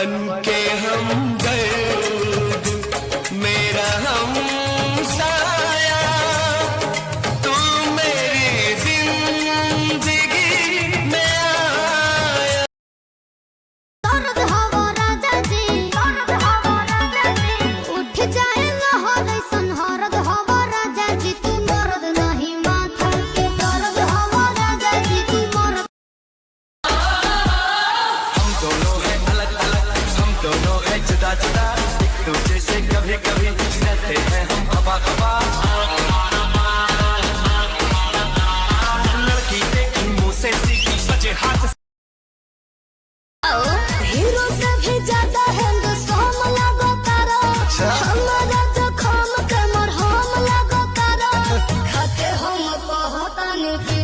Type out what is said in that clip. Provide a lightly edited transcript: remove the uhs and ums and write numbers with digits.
बन के हम दर्द मेरा हम साया तू मेरी जिंदगी में आया। दर्द हवा राजा जी, दर्द हवा राजा जी, उठ जाएगा हृदय संहर्द हवा राजा जी, तू मर्द नहीं माथा के दर्द हवा राजा जी, तू मर्द। हम दोनों हैं अलग अलग, हम दोनों हैं जुदा जुदा, एक दूसरे से कभी कभी रहते हैं हम हवा हवा। लड़की देखी मुंह से सीखी बचे हाथ हीरो से भी ज्यादा हैंडसम लगो तारा, हमारा जख्म के मरहम लगो तारा, खाते हम कहतन की